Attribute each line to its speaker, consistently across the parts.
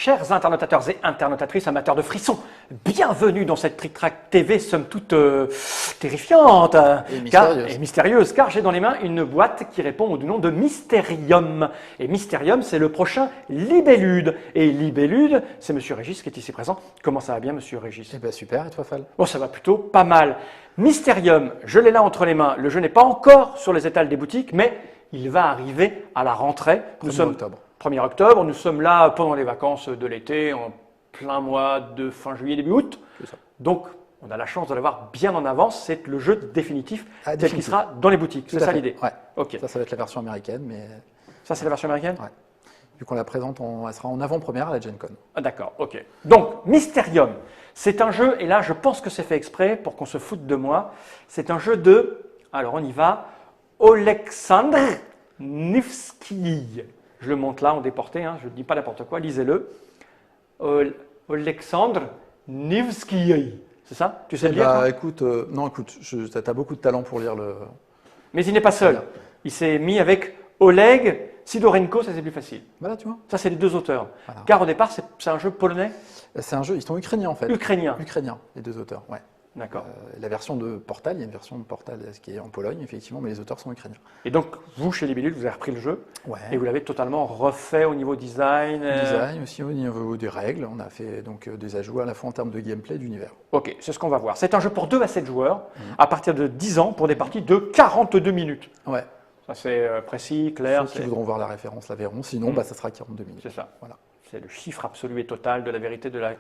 Speaker 1: Chers internautateurs et internautatrices amateurs de frissons, bienvenue dans cette Trick Track TV, somme toute terrifiante et mystérieuse, car j'ai dans les mains une boîte qui répond au nom de Mysterium. Et Mysterium, c'est le prochain Libellude. Et Libellude, c'est Monsieur Régis qui est ici présent. Comment ça va bien, Monsieur Régis?
Speaker 2: Eh bien super, et toi, Fall?
Speaker 1: Bon, ça va plutôt pas mal. Mysterium, je l'ai là entre les mains. Le jeu n'est pas encore sur les étals des boutiques, mais il va arriver à la rentrée. Nous sommes
Speaker 2: octobre.
Speaker 1: 1er octobre, nous sommes là pendant les vacances de l'été, en plein mois de fin juillet, début août. Donc, on a la chance de l'avoir bien en avance. C'est le jeu définitif tel qu'il sera dans les boutiques. C'est ça l'idée?
Speaker 2: Ouais.
Speaker 1: Ok.
Speaker 2: Ça va être la version américaine, mais...
Speaker 1: Ça, c'est la version américaine?
Speaker 2: Ouais. Vu qu'on la présente, elle sera en avant-première à la Gen Con.
Speaker 1: Ah, d'accord, ok. Donc, Mysterium, c'est un jeu, et là, je pense que c'est fait exprès pour qu'on se foute de moi. C'est un jeu de, alors on y va, Oleksandr Nevsky. Je le monte là en déporté, hein, je ne dis pas n'importe quoi, lisez-le. Oleksandr Nevsky. C'est ça? Tu sais le lire?
Speaker 2: Écoute, non, écoute, tu as beaucoup de talent pour lire le...
Speaker 1: Mais il n'est pas seul. Il s'est mis avec Oleg Sidorenko, ça c'est plus facile.
Speaker 2: Voilà, tu vois.
Speaker 1: Ça, c'est les deux auteurs.
Speaker 2: Voilà.
Speaker 1: Car au départ, c'est un jeu polonais?
Speaker 2: C'est un jeu, ils sont ukrainiens en fait.
Speaker 1: Ukrainien.
Speaker 2: Ukrainiens, les deux auteurs, ouais.
Speaker 1: D'accord.
Speaker 2: La version de Portal, il y a une version de Portal qui est en Pologne, effectivement, mais les auteurs sont ukrainiens.
Speaker 1: Et donc, vous, chez Libellude, vous avez repris le jeu
Speaker 2: Ouais.
Speaker 1: et vous l'avez totalement refait au niveau design.
Speaker 2: Design aussi, au niveau des règles, on a fait donc des ajouts à la fois en termes de gameplay et d'univers.
Speaker 1: Ok, c'est ce qu'on va voir. C'est un jeu pour 2 à 7 joueurs, à partir de 10 ans, pour des parties de 42 minutes.
Speaker 2: Ouais.
Speaker 1: Ça, c'est précis, clair.
Speaker 2: Ceux qui voudront voir la référence la verront, sinon ça sera 42 minutes.
Speaker 1: C'est ça.
Speaker 2: Voilà.
Speaker 1: C'est le chiffre absolu et total de la vérité de la...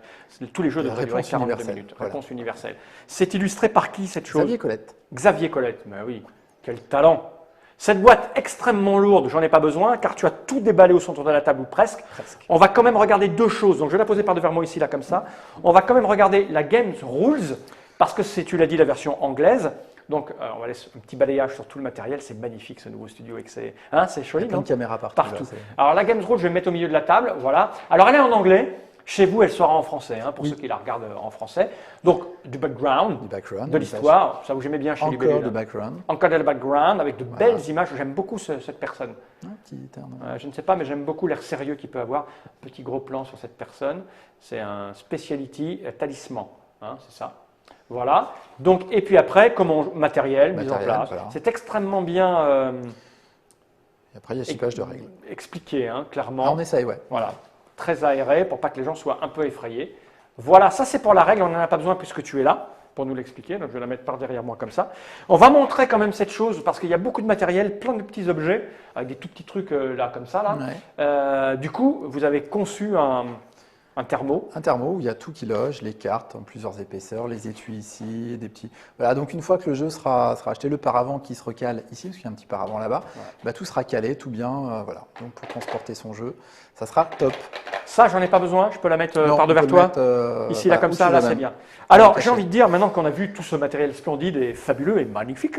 Speaker 1: Tous les jeux devraient durer 42 minutes.
Speaker 2: Voilà.
Speaker 1: Réponse universelle. C'est illustré par qui cette chose?
Speaker 2: Xavier Colette.
Speaker 1: Xavier Colette, mais oui, quel talent! Cette boîte extrêmement lourde, j'en ai pas besoin, car tu as tout déballé au centre de la table ou presque. On va quand même regarder deux choses, donc je vais la poser par devant moi ici, là, comme ça. On va quand même regarder la Games Rules, parce que c'est, tu l'as dit, la version anglaise. Donc, on va laisser un petit balayage sur tout le matériel. C'est magnifique ce nouveau studio avec ses... Hein, c'est joli,
Speaker 2: plein de caméras partout.
Speaker 1: Partout. Alors, la Games Rules, je vais mettre au milieu de la table. Voilà. Alors, elle est en anglais. Chez vous, elle sera en français, hein, pour ceux qui la regardent en français. Donc, du background, de l'histoire. Ça, vous j'aimais bien chez Libellude.
Speaker 2: Encore de background.
Speaker 1: Encore de background, avec de belles images. J'aime beaucoup cette personne. Je ne sais pas, mais j'aime beaucoup l'air sérieux qu'il peut avoir. Petit gros plan sur cette personne. C'est un speciality talisman. Hein, c'est ça. Voilà. Donc, et puis après, comment matériel mis en place. Voilà. C'est extrêmement bien
Speaker 2: et après, il y a 6 pages de règles.
Speaker 1: Expliqué, hein, clairement.
Speaker 2: On essaye, ouais.
Speaker 1: Voilà. Très aéré pour pas que les gens soient un peu effrayés. Voilà, ça c'est pour la règle. On n'en a pas besoin puisque tu es là pour nous l'expliquer. Donc, je vais la mettre par derrière moi comme ça. On va montrer quand même cette chose parce qu'il y a beaucoup de matériel, plein de petits objets avec des tout petits trucs là comme ça. Là.
Speaker 2: Ouais.
Speaker 1: Du coup, vous avez conçu un thermo.
Speaker 2: Un thermo où il y a tout qui loge, les cartes en plusieurs épaisseurs, les étuis ici, des petits... Voilà, donc une fois que le jeu sera acheté, le paravent qui se recale ici, parce qu'il y a un petit paravent là-bas, tout sera calé, tout bien, voilà. Donc pour transporter son jeu, ça sera top.
Speaker 1: Ça, j'en ai pas besoin, je peux la mettre par devers toi, ici, là, comme ça, là, c'est bien. Alors, j'ai envie de dire, maintenant qu'on a vu tout ce matériel splendide et fabuleux et magnifique,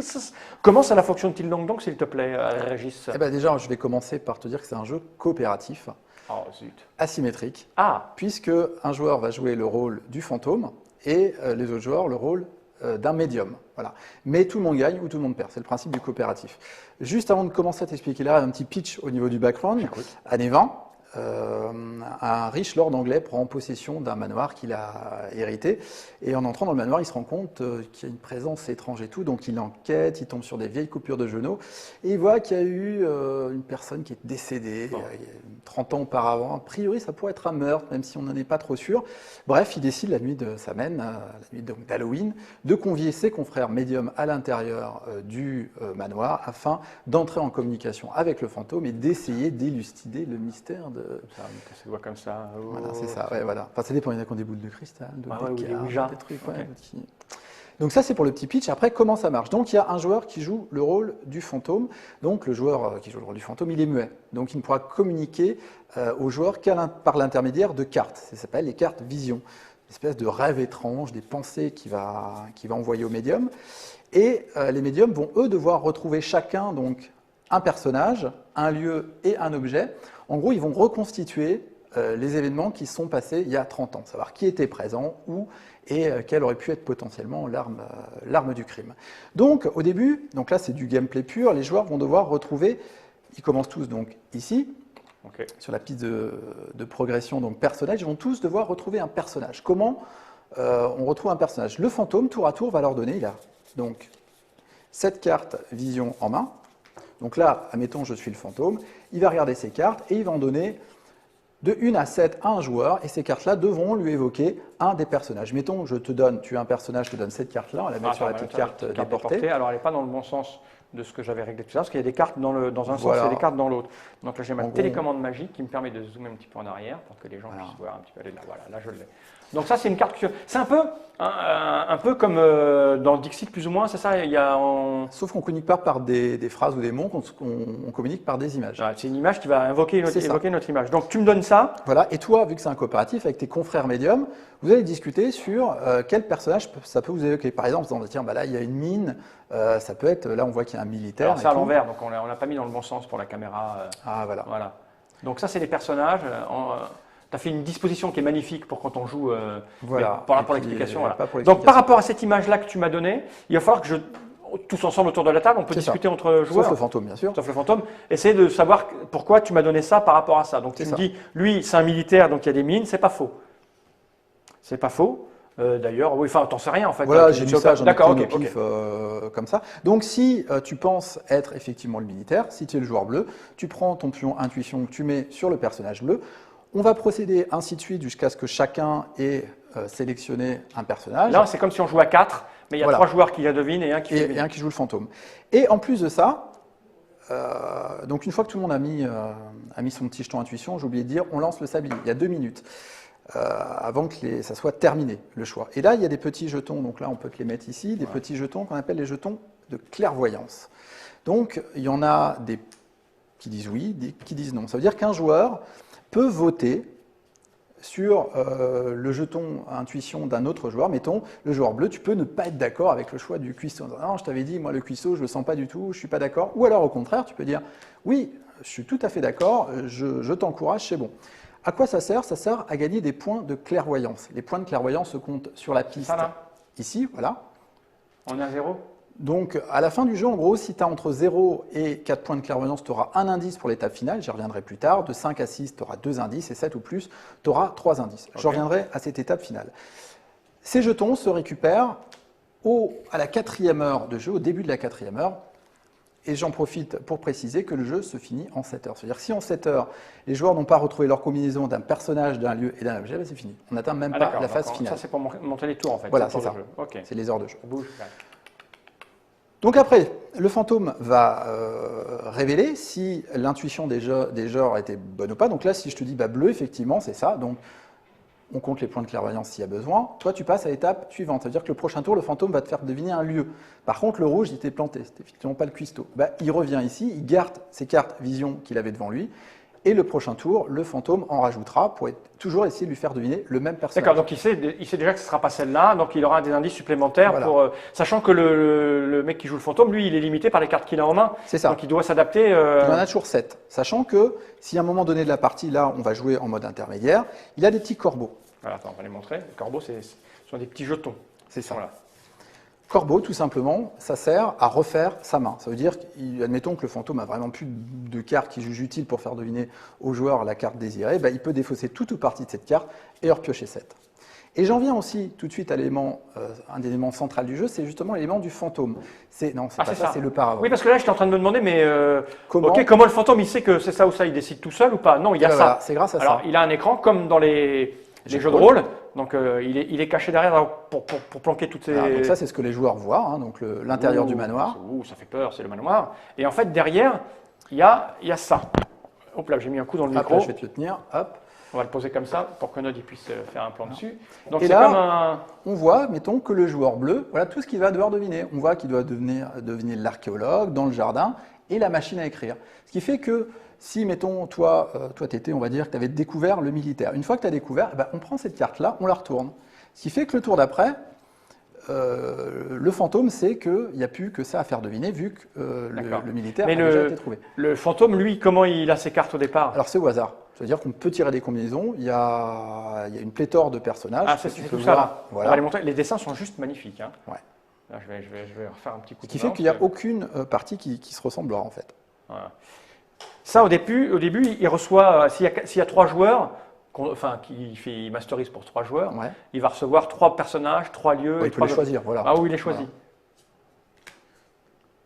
Speaker 1: comment ça fonctionne-t-il donc, s'il te plaît, Régis?
Speaker 2: Eh ben déjà, je vais commencer par te dire que c'est un jeu coopératif.
Speaker 1: Oh, zut.
Speaker 2: Asymétrique,
Speaker 1: puisque
Speaker 2: un joueur va jouer le rôle du fantôme et les autres joueurs le rôle d'un médium. Voilà. Mais tout le monde gagne ou tout le monde perd, c'est le principe du coopératif. Juste avant de commencer à t'expliquer là, un petit pitch au niveau du background. Année 20, un riche lord anglais prend possession d'un manoir qu'il a hérité et en entrant dans le manoir, il se rend compte qu'il y a une présence étrange et tout, donc il enquête, il tombe sur des vieilles coupures de genoux et il voit qu'il y a eu une personne qui est décédée 30 ans auparavant. A priori, ça pourrait être un meurtre, même si on n'en est pas trop sûr. Bref, il décide la nuit de Samhain, la nuit d'Halloween, de convier ses confrères médiums à l'intérieur du manoir afin d'entrer en communication avec le fantôme et d'essayer d'élucider le mystère de...
Speaker 1: Ça voit comme ça.
Speaker 2: Voilà, c'est ça, ouais, voilà. Enfin, ça dépend, il y en a qui ont des boules de cristal, des cartes, des trucs, Donc ça, c'est pour le petit pitch. Après, comment ça marche? Donc, il y a un joueur qui joue le rôle du fantôme. Donc, le joueur qui joue le rôle du fantôme, il est muet. Donc, il ne pourra communiquer aux joueurs qu'à par l'intermédiaire de cartes. Ça s'appelle les cartes vision. Une espèce de rêve étrange, des pensées qu'il va envoyer au médium. Et les médiums vont, eux, devoir retrouver chacun donc un personnage, un lieu et un objet. En gros, ils vont reconstituer les événements qui sont passés il y a 30 ans, savoir qui était présent, où et quelle aurait pu être potentiellement l'arme du crime. Donc au début, donc là c'est du gameplay pur, les joueurs vont devoir retrouver, ils commencent tous donc ici,
Speaker 1: Ok.
Speaker 2: sur la piste de progression, donc personnage, ils vont tous devoir retrouver un personnage. Comment on retrouve un personnage? Le fantôme, tour à tour, va leur donner, il a donc cette carte vision en main. Donc là, admettons, je suis le fantôme, il va regarder ces cartes et il va en donner de 1 à 7 à un joueur, et ces cartes-là devront lui évoquer un des personnages. Mettons, je te donne, tu as un personnage, je te donne cette carte-là, on va la mettre sur la petite carte déportée.
Speaker 1: Alors, elle n'est pas dans le bon sens de ce que j'avais réglé tout ça, parce qu'il y a des cartes dans un sens et des cartes dans l'autre. Donc là, j'ai ma télécommande magique qui me permet de zoomer un petit peu en arrière pour que les gens puissent voir un petit peu aller là. Voilà, là, je l'ai. Donc ça, c'est une carte. C'est un peu comme dans Dixit, plus ou moins, c'est ça.
Speaker 2: Sauf qu'on ne communique pas par des phrases ou des mots, on communique par des images.
Speaker 1: C'est une image qui va évoquer notre image. Donc tu me donnes ça.
Speaker 2: Voilà, et toi, vu que c'est un coopératif avec tes confrères médiums, vous allez discuter sur quel personnage ça peut vous évoquer. Par exemple, on va dire, là, il y a une mine, ça peut être, là, on voit qu'il y a un militaire.
Speaker 1: Alors, c'est à l'envers, donc on ne l'a pas mis dans le bon sens pour la caméra. Voilà. Donc ça, c'est les personnages. Tu as fait une disposition qui est magnifique pour quand on joue, pour l'explication. Voilà. Donc par rapport à cette image-là que tu m'as donnée, il va falloir que tous ensemble autour de la table, on peut discuter entre joueurs.
Speaker 2: Sauf le fantôme, bien sûr.
Speaker 1: Sauf le fantôme. Essayer de savoir pourquoi tu m'as donné ça par rapport à ça. Donc tu me dis, lui, c'est un militaire, donc il y a des mines, c'est pas faux. C'est pas faux. D'ailleurs, oui, enfin, t'en sais rien en fait.
Speaker 2: Voilà, j'ai mis ça, j'en ai
Speaker 1: d'accord,
Speaker 2: pris au pif, comme ça. Donc si tu penses être effectivement le militaire, si tu es le joueur bleu, tu prends ton pion intuition que tu mets sur le personnage bleu. On va procéder ainsi de suite jusqu'à ce que chacun ait sélectionné un personnage.
Speaker 1: Là, c'est comme si on jouait à 4, mais il y a 3 joueurs qui la devinent et un qui
Speaker 2: et un qui joue le fantôme. Et en plus de ça, donc une fois que tout le monde a mis son petit jeton intuition, j'ai oublié de dire, on lance le sablier. Il y a 2 minutes avant que ça soit terminé, le choix. Et là, il y a des petits jetons, donc là, on peut te les mettre ici, des petits jetons qu'on appelle les jetons de clairvoyance. Donc, il y en a des qui disent oui, des qui disent non. Ça veut dire qu'un joueur peut voter sur le jeton intuition d'un autre joueur. Mettons, le joueur bleu, tu peux ne pas être d'accord avec le choix du cuistot. Non, je t'avais dit, moi, le cuistot, je ne le sens pas du tout, je ne suis pas d'accord. Ou alors, au contraire, tu peux dire, oui, je suis tout à fait d'accord, je t'encourage, c'est bon. À quoi ça sert? Ça sert à gagner des points de clairvoyance. Les points de clairvoyance se comptent sur la piste.
Speaker 1: Ça, là.
Speaker 2: Ici, voilà.
Speaker 1: On est à 0.
Speaker 2: Donc, à la fin du jeu, en gros, si tu as entre 0 et 4 points de clairvoyance, tu auras un indice pour l'étape finale, j'y reviendrai plus tard. De 5 à 6, tu auras 2 indices, et 7 ou plus, tu auras 3 indices. Okay. Je reviendrai à cette étape finale. Ces jetons se récupèrent à la 4e heure de jeu, au début de la 4e heure, et j'en profite pour préciser que le jeu se finit en 7 heures. C'est-à-dire si en 7 heures, les joueurs n'ont pas retrouvé leur combinaison d'un personnage, d'un lieu et d'un objet, ben c'est fini. On n'atteint même pas la phase finale.
Speaker 1: Ça, c'est pour monter les tours, en fait.
Speaker 2: Voilà, c'est ça.
Speaker 1: Okay.
Speaker 2: C'est les heures de jeu.
Speaker 1: Bouge.
Speaker 2: Donc après, le fantôme va révéler si l'intuition des joueurs était bonne ou pas. Donc là, si je te dis bleu, effectivement, c'est ça. Donc on compte les points de clairvoyance s'il y a besoin. Toi, tu passes à l'étape suivante. Ça veut dire que le prochain tour, le fantôme va te faire deviner un lieu. Par contre, le rouge, il était planté. C'était effectivement pas le cuistot. Il revient ici, il garde ses cartes vision qu'il avait devant lui. Et le prochain tour, le fantôme en rajoutera pour toujours essayer de lui faire deviner le même personnage.
Speaker 1: D'accord, donc il sait déjà que ce ne sera pas celle-là, donc il aura des indices supplémentaires, voilà. Sachant que le mec qui joue le fantôme, lui, il est limité par les cartes qu'il a en main. C'est ça. Donc il doit s'adapter. Il
Speaker 2: en a toujours 7. Sachant que si à un moment donné de la partie, là, on va jouer en mode intermédiaire, il a des petits corbeaux.
Speaker 1: Voilà, attends, on va les montrer. Les corbeaux, ce sont des petits jetons.
Speaker 2: C'est ça.
Speaker 1: Voilà.
Speaker 2: Corbeau, tout simplement, ça sert à refaire sa main. Ça veut dire, admettons que le fantôme a vraiment plus de cartes qu'il juge utile pour faire deviner au joueur la carte désirée, il peut défausser toute ou partie de cette carte et en repiocher 7. Et j'en viens aussi tout de suite à l'élément, un des éléments centraux du jeu, c'est justement l'élément du fantôme. Non, c'est pas ça, c'est le paravent.
Speaker 1: Oui, parce que là, j'étais en train de me demander, mais comment le fantôme, il sait que c'est ça ou ça, il décide tout seul ou pas? Non, il y a ça.
Speaker 2: Voilà, c'est grâce à ça.
Speaker 1: Alors, il a un écran comme dans les jeux de rôle. Donc il est caché derrière pour planquer toutes ces...
Speaker 2: Donc ça, c'est ce que les joueurs voient, hein, donc l'intérieur du manoir.
Speaker 1: Ça fait peur, c'est le manoir. Et en fait, derrière, il y a ça. Hop là, j'ai mis un coup dans le micro.
Speaker 2: Là, je vais te le tenir, hop.
Speaker 1: On va le poser comme ça pour que Nod puisse faire un plan dessus. Donc
Speaker 2: et là, on voit, mettons, que le joueur bleu, voilà tout ce qu'il va devoir deviner. On voit qu'il doit deviner l'archéologue dans le jardin et la machine à écrire. Ce qui fait que si, mettons, toi t'étais, on va dire que tu avais découvert le militaire. Une fois que tu as découvert, on prend cette carte-là, on la retourne. Ce qui fait que le tour d'après, le fantôme sait qu'il n'y a plus que ça à faire deviner, vu que le militaire a déjà été trouvé.
Speaker 1: Le fantôme, lui, comment il a ses cartes au départ?
Speaker 2: Alors c'est au hasard. C'est-à-dire qu'on peut tirer des combinaisons, il y a une pléthore de personnages.
Speaker 1: Ah, c'est tout ça là. Voilà. On va les montrer. Les dessins sont juste magnifiques. Hein.
Speaker 2: Ouais.
Speaker 1: Là, je vais refaire un petit coup de
Speaker 2: Ce qui fait qu'il n'y a aucune partie qui se ressemblera en fait.
Speaker 1: Voilà. Ça, au début, il reçoit, s'il y a 3 joueurs, il masterise pour 3 joueurs,
Speaker 2: Ouais.
Speaker 1: il va recevoir 3 personnages, 3 lieux.
Speaker 2: Ouais,
Speaker 1: et
Speaker 2: il peut
Speaker 1: 3
Speaker 2: les choisir, voilà.
Speaker 1: Ah oui, il les choisit.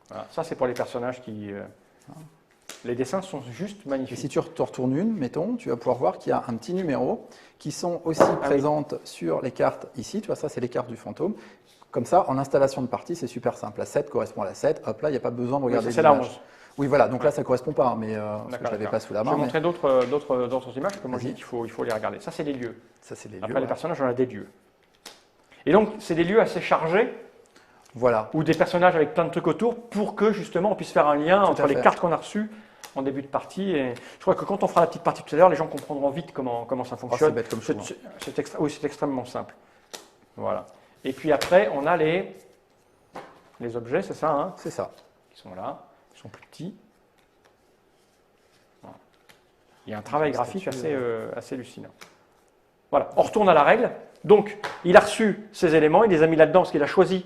Speaker 1: Voilà. Ça, c'est pour les personnages qui... Les dessins sont juste
Speaker 2: Et
Speaker 1: magnifiques.
Speaker 2: si tu te retournes une, mettons, tu vas pouvoir voir qu'il y a un petit numéro qui sont aussi présentes sur les cartes ici. Tu vois, ça, c'est les cartes du fantôme. Comme ça, en installation de partie, c'est super simple. La 7 correspond à la 7. Hop là, il n'y a pas besoin de regarder
Speaker 1: c'est la
Speaker 2: l'image.
Speaker 1: 11.
Speaker 2: Oui, voilà. Donc là, ça ne correspond pas, mais parce que je ne l'avais pas sous la main.
Speaker 1: Je vais
Speaker 2: mais
Speaker 1: montrer d'autres images, parce que moi, je dis qu'il faut les regarder. Ça, c'est les lieux.
Speaker 2: ça, c'est les lieux.
Speaker 1: Après,
Speaker 2: Ouais.
Speaker 1: les personnages, on a des lieux. Et donc, c'est des lieux assez chargés,
Speaker 2: Voilà.
Speaker 1: ou des personnages avec plein de trucs autour, pour que, justement, on puisse faire un lien entre les
Speaker 2: fait.
Speaker 1: cartes qu'on a reçues en début de partie. Et je crois que quand on fera la petite partie tout à l'heure, les gens comprendront vite comment ça
Speaker 2: Oh,
Speaker 1: fonctionne.
Speaker 2: c'est bête comme chou, hein.
Speaker 1: Oui, c'est extrêmement simple. Voilà. Et puis après, on a les objets, c'est ça, hein,
Speaker 2: C'est ça.
Speaker 1: qui sont là, qui sont plus petits. Voilà. Il y a un travail graphique assez hallucinant. Voilà, on retourne à la règle. Donc, il a reçu ces éléments, il les a mis là-dedans, ce qu'il a choisi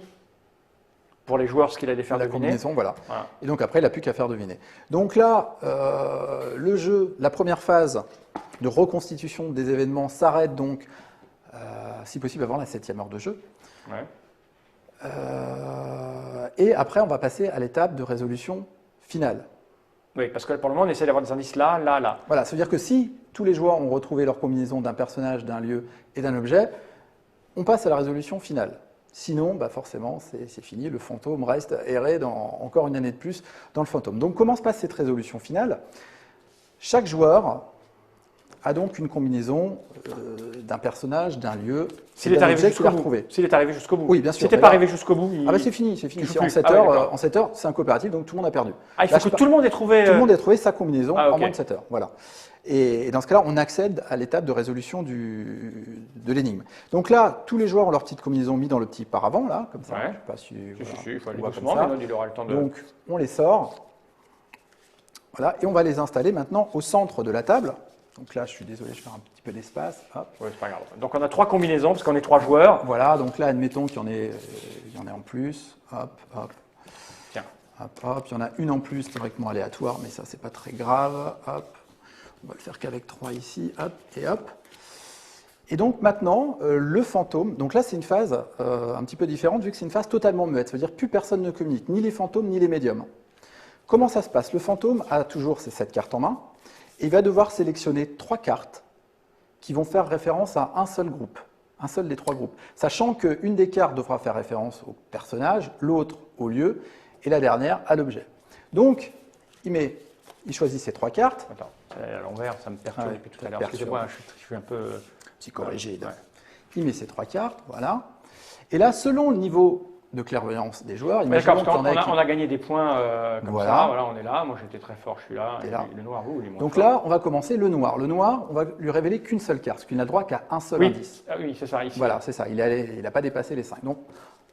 Speaker 1: pour les joueurs, ce qu'il allait faire
Speaker 2: La
Speaker 1: deviner.
Speaker 2: combinaison, voilà.
Speaker 1: Voilà.
Speaker 2: Et donc après, il n'a plus qu'à faire deviner. Donc là, le jeu, la première phase de reconstitution des événements s'arrête donc, si possible, avant la 7e heure de jeu.
Speaker 1: Ouais.
Speaker 2: Et après, on va passer à l'étape de résolution finale.
Speaker 1: Oui, parce que pour le moment, on essaie d'avoir des indices là, là, là.
Speaker 2: Voilà, ça veut dire que si tous les joueurs ont retrouvé leur combinaison d'un personnage, d'un lieu et d'un objet, on passe à la résolution finale. Sinon, bah forcément, c'est fini, le fantôme reste erré encore une année de plus dans le fantôme. Donc comment se passe cette résolution finale? Chaque joueur a donc une combinaison d'un personnage, d'un lieu,
Speaker 1: S'il est
Speaker 2: d'un
Speaker 1: arrivé
Speaker 2: objet
Speaker 1: jusqu'au
Speaker 2: qu'il a
Speaker 1: bout.
Speaker 2: retrouvé.
Speaker 1: S'il est arrivé jusqu'au bout.
Speaker 2: Oui, bien sûr.
Speaker 1: Si t'es
Speaker 2: Mais
Speaker 1: pas
Speaker 2: là-
Speaker 1: arrivé jusqu'au bout,
Speaker 2: Ah bah c'est fini, c'est fini.
Speaker 1: Tu joues
Speaker 2: C'est en
Speaker 1: plus.
Speaker 2: 7
Speaker 1: Ah oui,
Speaker 2: heures,
Speaker 1: d'accord.
Speaker 2: en 7 heures, c'est un coopératif, donc tout le monde a perdu.
Speaker 1: Ah, il
Speaker 2: Là,
Speaker 1: faut
Speaker 2: je
Speaker 1: que tout le monde ait trouvé.
Speaker 2: Tout le monde ait trouvé sa combinaison
Speaker 1: Ah, ok.
Speaker 2: en moins de 7 heures. Voilà. Et dans ce cas-là, on accède à l'étape de résolution de l'énigme. Donc là, tous les joueurs ont leur petite combinaison mis dans le petit paravent, là, comme ça.
Speaker 1: Ouais.
Speaker 2: Je sais pas si, voilà,
Speaker 1: Si, il faut
Speaker 2: on
Speaker 1: aller
Speaker 2: voit
Speaker 1: doucement,
Speaker 2: comme ça.
Speaker 1: mais non, il aura le temps de.
Speaker 2: Donc, on les sort. Voilà, et on va les installer maintenant au centre de la table. Donc là, je suis désolé, je vais faire un petit peu d'espace. Hop.
Speaker 1: Ouais, c'est pas grave. Donc on a 3 combinaisons, parce qu'on est 3 joueurs.
Speaker 2: Voilà, donc là, admettons qu'il y en ait en plus. Hop, hop.
Speaker 1: Tiens.
Speaker 2: Hop, hop. Il y en a une en plus théoriquement aléatoire, mais ça, c'est pas très grave. Hop. On va le faire qu'avec 3 ici. Hop, et hop. Et donc maintenant, le fantôme, donc là c'est une phase un petit peu différente vu que c'est une phase totalement muette, ça veut dire plus personne ne communique, ni les fantômes ni les médiums. Comment ça se passe? Le fantôme a toujours ses 7 cartes en main, et il va devoir sélectionner 3 cartes qui vont faire référence à un seul groupe, un seul des 3 groupes, sachant qu'une des cartes devra faire référence au personnage, l'autre au lieu, et la dernière à l'objet. Donc, il choisit ces 3 cartes,
Speaker 1: Attends, c'est à l'envers, ça me perturbe
Speaker 2: Ouais,
Speaker 1: depuis tout
Speaker 2: ça
Speaker 1: à l'heure.
Speaker 2: perturbe.
Speaker 1: Excusez-moi, je suis un peu.
Speaker 2: psychorigide.
Speaker 1: Ouais.
Speaker 2: Il met ces 3 cartes, voilà. Et là, selon le niveau de clairvoyance des joueurs,
Speaker 1: D'accord,
Speaker 2: imaginons
Speaker 1: parce
Speaker 2: qu'il y en a
Speaker 1: qu'on a gagné des points comme
Speaker 2: Voilà.
Speaker 1: ça. Voilà, on est là. Moi, j'étais très fort, je suis là.
Speaker 2: T'es
Speaker 1: Et
Speaker 2: là.
Speaker 1: le noir, vous, il est moins
Speaker 2: Donc
Speaker 1: fort.
Speaker 2: là, on va commencer le noir. Le noir, on va lui révéler qu'une seule carte, parce qu'il n'a droit qu'à un seul
Speaker 1: Oui,
Speaker 2: indice.
Speaker 1: ah oui, c'est ça, ici.
Speaker 2: Voilà, c'est ça. Il n'a pas dépassé les 5. Donc,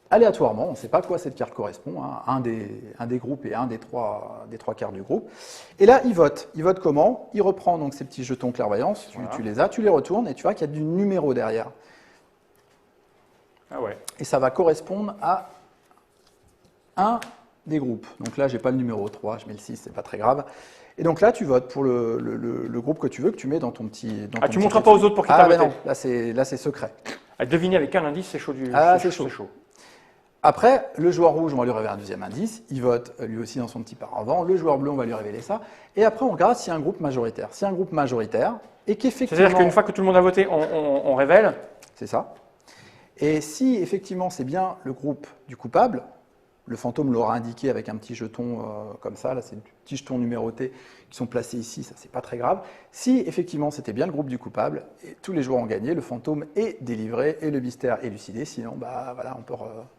Speaker 2: aléatoirement, on ne sait pas à quoi cette carte correspond, hein, un des groupes et un des trois cartes du groupe. Et là, il vote. Il vote comment? Il reprend donc ces petits jetons clairvoyance,
Speaker 1: Voilà.
Speaker 2: tu les as, tu les retournes, et tu vois qu'il y a du numéro derrière.
Speaker 1: Ah ouais.
Speaker 2: Et ça va correspondre à un des groupes. Donc là, je n'ai pas le numéro 3, je mets le 6, c'est pas très grave. Et donc là, tu votes pour le groupe que tu veux, que tu mets dans ton petit.
Speaker 1: Ah, tu ne montres pas aux autres pour qu'ils
Speaker 2: Ah,
Speaker 1: t'arrêtent.
Speaker 2: ben non, là c'est secret.
Speaker 1: À deviner avec un indice, c'est chaud du.
Speaker 2: Ah, c'est chaud. Après, le joueur rouge, on va lui révéler un deuxième indice. Il vote lui aussi dans son petit paravent. Le joueur bleu, on va lui révéler ça. Et après, on regarde s'il y a un groupe majoritaire. S'il y a un groupe majoritaire, et qu'effectivement.
Speaker 1: C'est-à-dire qu'une fois que tout le monde a voté, on révèle.
Speaker 2: C'est ça. Et si effectivement c'est bien le groupe du coupable, le fantôme l'aura indiqué avec un petit jeton comme ça, là c'est des petits jetons numérotés qui sont placés ici, ça c'est pas très grave. Si effectivement c'était bien le groupe du coupable, et tous les joueurs ont gagné, le fantôme est délivré et le mystère est élucidé, sinon bah voilà, on peut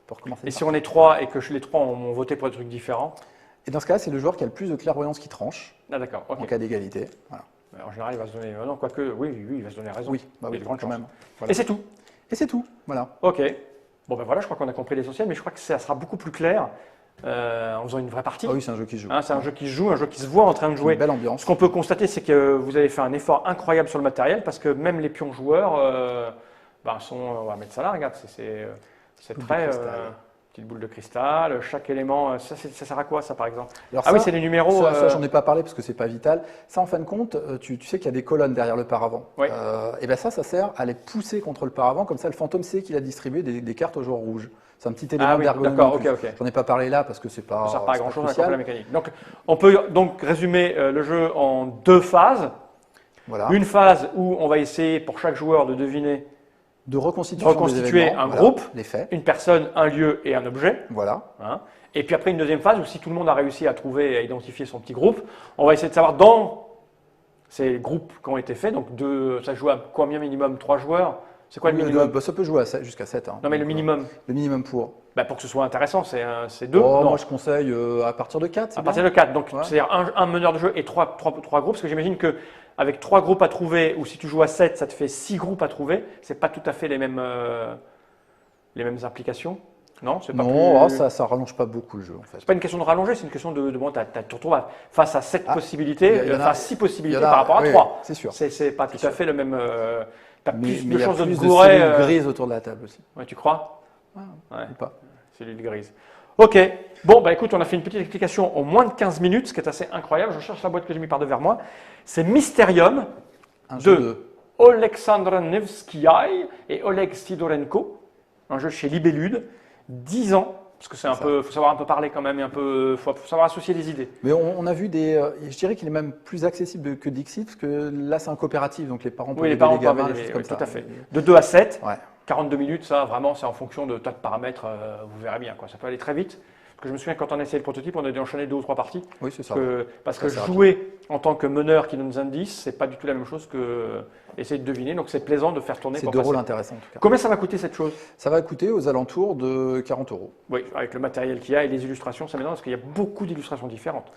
Speaker 2: recommencer.
Speaker 1: Et si on est 3 et que les 3 ont voté pour des trucs différents?
Speaker 2: Et dans ce cas, c'est le joueur qui a le plus de clairvoyance qui tranche
Speaker 1: Ah d'accord, ok.
Speaker 2: en cas d'égalité. Voilà.
Speaker 1: En général, il va se donner. Non, quoique, oui, il va se donner raison.
Speaker 2: Oui, bah
Speaker 1: il y a
Speaker 2: oui,
Speaker 1: de grandes
Speaker 2: quand
Speaker 1: chances.
Speaker 2: même. Voilà.
Speaker 1: Et c'est tout.
Speaker 2: Et c'est tout, voilà.
Speaker 1: Ok. Bon ben voilà, je crois qu'on a compris l'essentiel, mais je crois que ça sera beaucoup plus clair en faisant une vraie partie.
Speaker 2: Ah oui, c'est un jeu qui se joue.
Speaker 1: Hein, c'est un jeu qui se joue, un jeu qui se voit en train de jouer.
Speaker 2: Une belle ambiance.
Speaker 1: Ce qu'on peut constater, c'est que vous avez fait un effort incroyable sur le matériel, parce que même les pions joueurs on va mettre ça là, regarde, c'est
Speaker 2: Boule de
Speaker 1: très.
Speaker 2: cristal.
Speaker 1: Petite boule de cristal, chaque élément, ça sert à quoi ça par exemple?
Speaker 2: Alors
Speaker 1: Ah oui, c'est les numéros.
Speaker 2: Ça, j'en ai pas parlé parce que c'est pas vital. Ça, en fin de compte, tu sais qu'il y a des colonnes derrière le paravent.
Speaker 1: Oui.
Speaker 2: Et ben ça sert à les pousser contre le paravent. Comme ça, le fantôme sait qu'il a distribué des cartes aux joueurs rouges. C'est un petit élément
Speaker 1: Ah oui,
Speaker 2: d'ergonomie.
Speaker 1: d'accord,
Speaker 2: en plus.
Speaker 1: ok.
Speaker 2: J'en ai pas parlé là parce que c'est pas.
Speaker 1: Ça sert pas à grand chose à
Speaker 2: crucial.
Speaker 1: la mécanique. Donc, on peut donc résumer le jeu en 2 phases.
Speaker 2: Voilà.
Speaker 1: Une phase où on va essayer pour chaque joueur de deviner,
Speaker 2: De reconstituer
Speaker 1: un groupe,
Speaker 2: les faits.
Speaker 1: une personne, un lieu et un objet.
Speaker 2: Voilà.
Speaker 1: Hein. Et puis après une deuxième phase où si tout le monde a réussi à trouver et à identifier son petit groupe, on va essayer de savoir dans ces groupes qui ont été faits, donc ça joue à combien minimum 3 joueurs? C'est quoi le minimum?
Speaker 2: Ça peut jouer jusqu'à 7. Hein.
Speaker 1: Non mais le minimum,
Speaker 2: Le minimum pour.
Speaker 1: pour que ce soit intéressant, c'est 2?
Speaker 2: Oh,
Speaker 1: Non.
Speaker 2: moi, je conseille à partir de 4.
Speaker 1: À partir de 4, donc
Speaker 2: Ouais.
Speaker 1: c'est-à-dire un meneur de jeu et 3 groupes, parce que j'imagine qu'avec 3 groupes à trouver, ou si tu joues à 7, ça te fait 6 groupes à trouver, c'est pas tout à fait les mêmes applications. Non, c'est pas
Speaker 2: Non,
Speaker 1: plus...
Speaker 2: ça rallonge pas beaucoup le jeu en fait.
Speaker 1: C'est pas une question de rallonger, c'est une question de bon, tu te retrouves face à 7 possibilités,
Speaker 2: il y en a-
Speaker 1: face à 6 possibilités
Speaker 2: il y en a-
Speaker 1: par rapport à
Speaker 2: oui,
Speaker 1: 3.
Speaker 2: c'est sûr.
Speaker 1: C'est pas tout à fait le même. Tu as plus
Speaker 2: Mais
Speaker 1: de
Speaker 2: il y a
Speaker 1: chances de
Speaker 2: plus
Speaker 1: te
Speaker 2: de
Speaker 1: gourer.
Speaker 2: cellules grises autour de la table aussi.
Speaker 1: Ouais, tu crois? Ouais.
Speaker 2: Ou pas.
Speaker 1: Cellule grise. Ok. Bon, écoute, on a fait une petite explication en moins de 15 minutes, ce qui est assez incroyable. Je cherche la boîte que j'ai mis par devers moi. C'est Mysterium
Speaker 2: Un jeu
Speaker 1: de
Speaker 2: de.
Speaker 1: Oleksandr Nevsky et Oleg Sidorenko, un jeu chez Libellude, 10 ans, parce que c'est un
Speaker 2: C'est
Speaker 1: peu, faut savoir un peu parler quand même, faut savoir associer des idées.
Speaker 2: Mais on a vu des. Je dirais qu'il est même plus accessible que Dixit, parce que là c'est un coopératif, donc les parents peuvent
Speaker 1: Oui, les
Speaker 2: aider
Speaker 1: parents
Speaker 2: les gamins,
Speaker 1: peuvent
Speaker 2: des
Speaker 1: aider,
Speaker 2: choses comme
Speaker 1: oui,
Speaker 2: ça.
Speaker 1: tout à fait. De 2 à 7,
Speaker 2: Ouais.
Speaker 1: 42 minutes, ça vraiment, c'est en fonction de tas de paramètres, vous verrez bien, quoi. Ça peut aller très vite. Parce que je me souviens quand on a essayé le prototype, on a dû enchaîner 2 ou 3 parties.
Speaker 2: Oui, c'est ça.
Speaker 1: Parce que
Speaker 2: Ça, c'est
Speaker 1: jouer en tant que meneur qui donne des indices, c'est pas du tout la même chose que essayer de deviner. Donc c'est plaisant de faire tourner.
Speaker 2: C'est
Speaker 1: pour
Speaker 2: 2
Speaker 1: passer.
Speaker 2: rôles intéressants en tout cas.
Speaker 1: Combien ça va coûter cette chose?
Speaker 2: Ça va coûter aux alentours de 40 €.
Speaker 1: Oui, avec le matériel qu'il y a et les illustrations, ça m'étonne parce qu'il y a beaucoup d'illustrations différentes.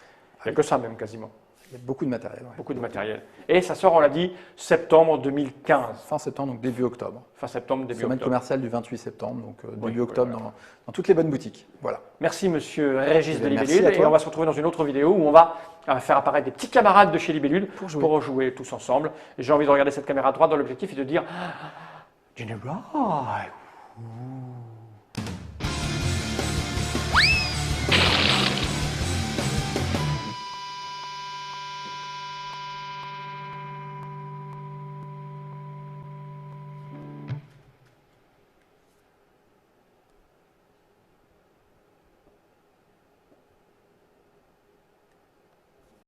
Speaker 1: Il n'y a que ça même quasiment.
Speaker 2: Il y a beaucoup de matériel. Ouais.
Speaker 1: Beaucoup de matériel. Et ça sort, on l'a dit, septembre 2015.
Speaker 2: Fin septembre, donc début octobre.
Speaker 1: Fin septembre, début
Speaker 2: Semaine
Speaker 1: octobre.
Speaker 2: commerciale du 28 septembre, donc
Speaker 1: Oui,
Speaker 2: début octobre
Speaker 1: oui.
Speaker 2: dans toutes les bonnes boutiques. Voilà.
Speaker 1: Merci Monsieur Régis de
Speaker 2: Merci
Speaker 1: Libellude
Speaker 2: à toi.
Speaker 1: et on va se retrouver dans une autre vidéo où on va faire apparaître des petits camarades de chez Libellude
Speaker 2: Pour jouer.
Speaker 1: jouer tous ensemble. Et j'ai envie de regarder cette caméra droite dans l'objectif et de dire General.